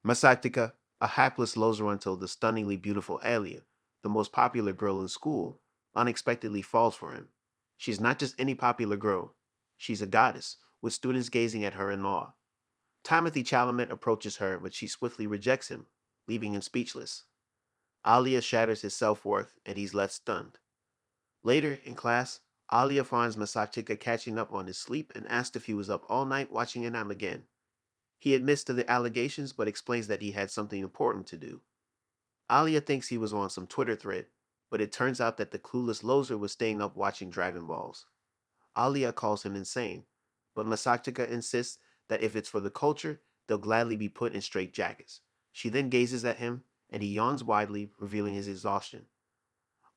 Masaktika, a hapless loser until the stunningly beautiful Alia, the most popular girl in school, unexpectedly falls for him. She's not just any popular girl, she's a goddess, with students gazing at her in awe. Timothy Chalamet approaches her, but she swiftly rejects him, leaving him speechless. Alia shatters his self-worth, and he's left stunned. Later, in class, Alia finds Masachika catching up on his sleep and asks if he was up all night watching anime again. He admits to the allegations but explains that he had something important to do. Alia thinks he was on some Twitter thread, but it turns out that the clueless loser was staying up watching Dragon Balls. Alia calls him insane, but Masachika insists that if it's for the culture, they'll gladly be put in straitjackets. She then gazes at him, and he yawns widely, revealing his exhaustion.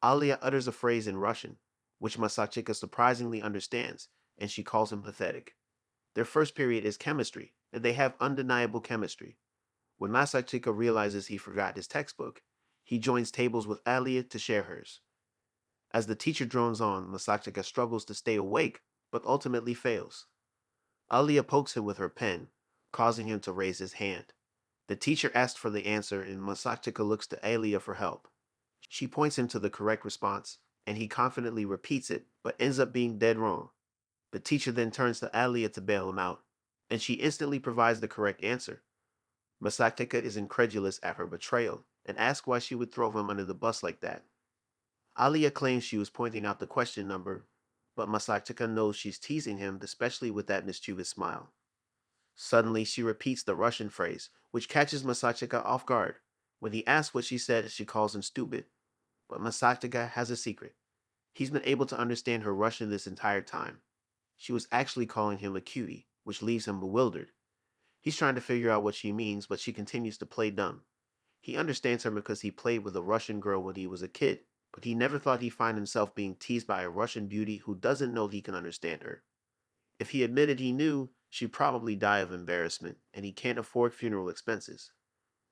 Alia utters a phrase in Russian, which Masachika surprisingly understands, and she calls him pathetic. Their first period is chemistry, and they have undeniable chemistry. When Masachika realizes he forgot his textbook, he joins tables with Alia to share hers. As the teacher drones on, Masachika struggles to stay awake, but ultimately fails. Alia pokes him with her pen, causing him to raise his hand. The teacher asks for the answer, and Masachika looks to Alia for help. She points him to the correct response, and he confidently repeats it, but ends up being dead wrong. The teacher then turns to Alia to bail him out, and she instantly provides the correct answer. Masachika is incredulous at her betrayal and asks why she would throw him under the bus like that. Alia claims she was pointing out the question number, but Masachika knows she's teasing him, especially with that mischievous smile. Suddenly, she repeats the Russian phrase, which catches Masachika off guard. When he asks what she said, she calls him stupid. But Masachika has a secret. He's been able to understand her Russian this entire time. She was actually calling him a cutie, which leaves him bewildered. He's trying to figure out what she means, but she continues to play dumb. He understands her because he played with a Russian girl when he was a kid, but he never thought he'd find himself being teased by a Russian beauty who doesn't know he can understand her. If he admitted he knew, she'd probably die of embarrassment, and he can't afford funeral expenses.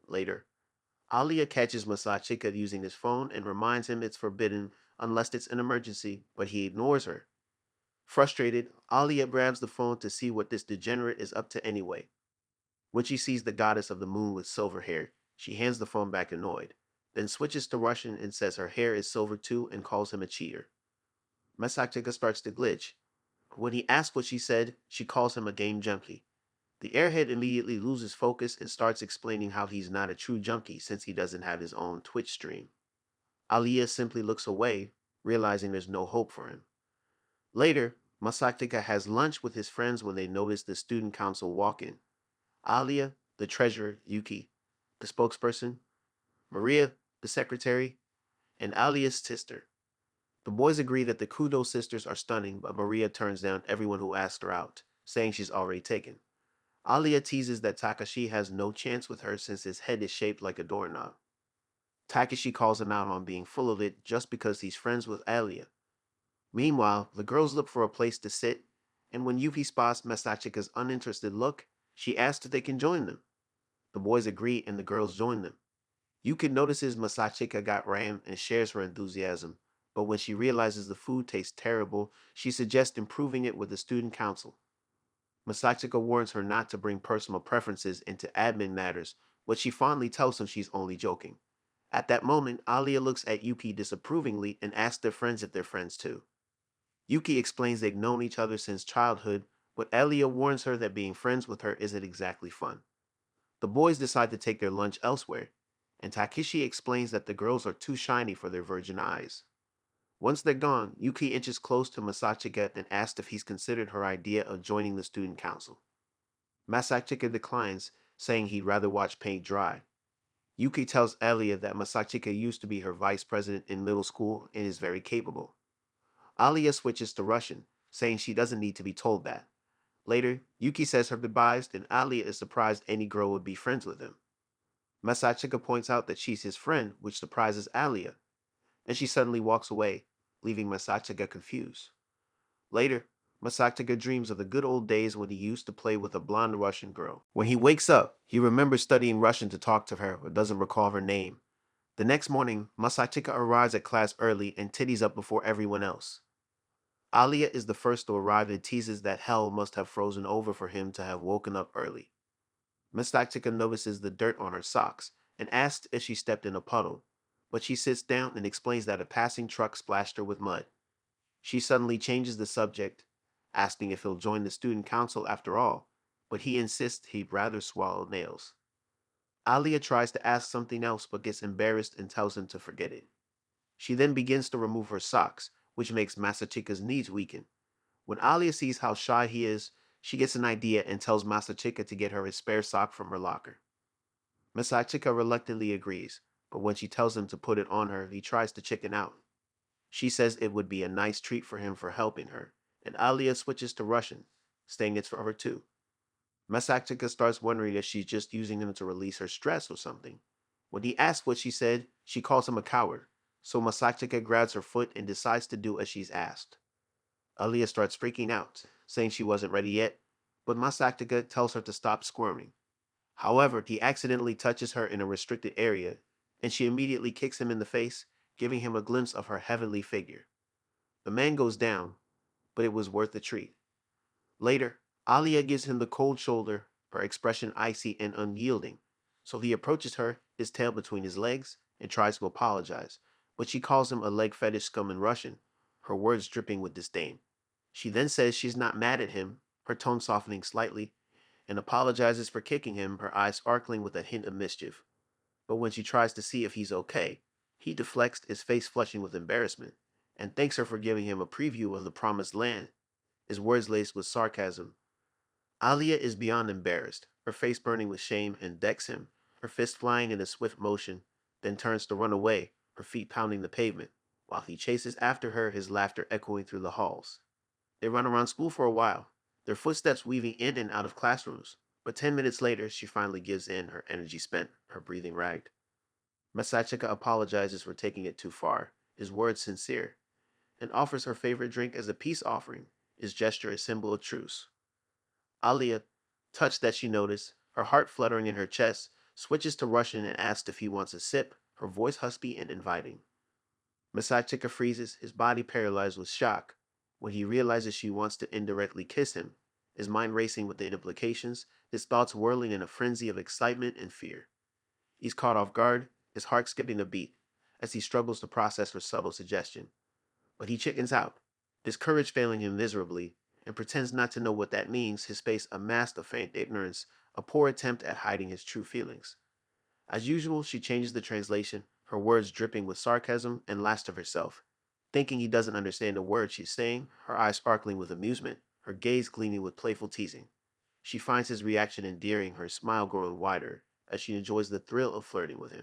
Later, Alia catches Masachika using his phone and reminds him it's forbidden unless it's an emergency, but he ignores her. Frustrated, Alia grabs the phone to see what this degenerate is up to anyway. When she sees the goddess of the moon with silver hair, she hands the phone back annoyed, then switches to Russian and says her hair is silver too and calls him a cheater. Masachika starts to glitch. When he asks what she said, she calls him a game junkie. The airhead immediately loses focus and starts explaining how he's not a true junkie since he doesn't have his own Twitch stream. Alia simply looks away, realizing there's no hope for him. Later, Masachika has lunch with his friends when they notice the student council walk in. Alia, the treasurer, Yuki, the spokesperson, Maria, the secretary, and Alia's sister. The boys agree that the Kudo sisters are stunning, but Maria turns down everyone who asks her out, saying she's already taken. Alia teases that Takashi has no chance with her since his head is shaped like a doorknob. Takashi calls him out on being full of it just because he's friends with Alia. Meanwhile, the girls look for a place to sit, and when Yuki spots Masachika's uninterested look, she asks if they can join them. The boys agree and the girls join them. Yuki notices Masachika got ram and shares her enthusiasm, but when she realizes the food tastes terrible, she suggests improving it with the student council. Masachika warns her not to bring personal preferences into admin matters, but she fondly tells him she's only joking. At that moment, Alia looks at Yuki disapprovingly and asks their friends if they're friends too. Yuki explains they've known each other since childhood, but Alia warns her that being friends with her isn't exactly fun. The boys decide to take their lunch elsewhere, and Takeshi explains that the girls are too shiny for their virgin eyes. Once they're gone, Yuki inches close to Masachika and asks if he's considered her idea of joining the student council. Masachika declines, saying he'd rather watch paint dry. Yuki tells Alia that Masachika used to be her vice president in middle school and is very capable. Alia switches to Russian, saying she doesn't need to be told that. Later, Yuki says her goodbyes, and Alia is surprised any girl would be friends with him. Masachika points out that she's his friend, which surprises Alia, and she suddenly walks away, leaving Masachika confused. Later, Masachika dreams of the good old days when he used to play with a blonde Russian girl. When he wakes up, he remembers studying Russian to talk to her, but doesn't recall her name. The next morning, Masachika arrives at class early and titties up before everyone else. Alia is the first to arrive and teases that hell must have frozen over for him to have woken up early. Miss Tactica notices the dirt on her socks and asks if she stepped in a puddle, but she sits down and explains that a passing truck splashed her with mud. She suddenly changes the subject, asking if he'll join the student council after all, but he insists he'd rather swallow nails. Alia tries to ask something else but gets embarrassed and tells him to forget it. She then begins to remove her socks, which makes Masachika's knees weaken. When Alia sees how shy he is, she gets an idea and tells Masachika to get her a spare sock from her locker. Masachika reluctantly agrees, but when she tells him to put it on her, he tries to chicken out. She says it would be a nice treat for him for helping her, and Alia switches to Russian, saying it's for her too. Masachika starts wondering if she's just using him to release her stress or something. When he asks what she said, she calls him a coward, so Masachika grabs her foot and decides to do as she's asked. Alia starts freaking out, saying she wasn't ready yet, but Masachika tells her to stop squirming. However, he accidentally touches her in a restricted area, and she immediately kicks him in the face, giving him a glimpse of her heavenly figure. The man goes down, but it was worth the treat. Later, Alia gives him the cold shoulder, her expression icy and unyielding, so he approaches her, his tail between his legs, and tries to apologize, but she calls him a leg fetish scum in Russian, her words dripping with disdain. She then says she's not mad at him, her tone softening slightly, and apologizes for kicking him, her eyes sparkling with a hint of mischief. But when she tries to see if he's okay, he deflects, his face flushing with embarrassment, and thanks her for giving him a preview of the promised land, his words laced with sarcasm. Alia is beyond embarrassed, her face burning with shame, and decks him, her fist flying in a swift motion, then turns to run away, her feet pounding the pavement, while he chases after her, his laughter echoing through the halls. They run around school for a while, their footsteps weaving in and out of classrooms, but 10 minutes later she finally gives in, her energy spent, her breathing ragged. Masachika apologizes for taking it too far, his words sincere, and offers her favorite drink as a peace offering, his gesture a symbol of truce. Alia, touched that she noticed, her heart fluttering in her chest, switches to Russian and asks if he wants a sip, her voice husky and inviting. Masachika freezes, his body paralyzed with shock. When he realizes she wants to indirectly kiss him, his mind racing with the implications, his thoughts whirling in a frenzy of excitement and fear. He's caught off guard, his heart skipping a beat, as he struggles to process her subtle suggestion. But he chickens out, his courage failing him miserably, and pretends not to know what that means, his face a mask of faint ignorance, a poor attempt at hiding his true feelings. As usual, she changes the translation, her words dripping with sarcasm and last of herself. Thinking he doesn't understand a word she's saying, her eyes sparkling with amusement, her gaze gleaming with playful teasing. She finds his reaction endearing, her smile growing wider, as she enjoys the thrill of flirting with him.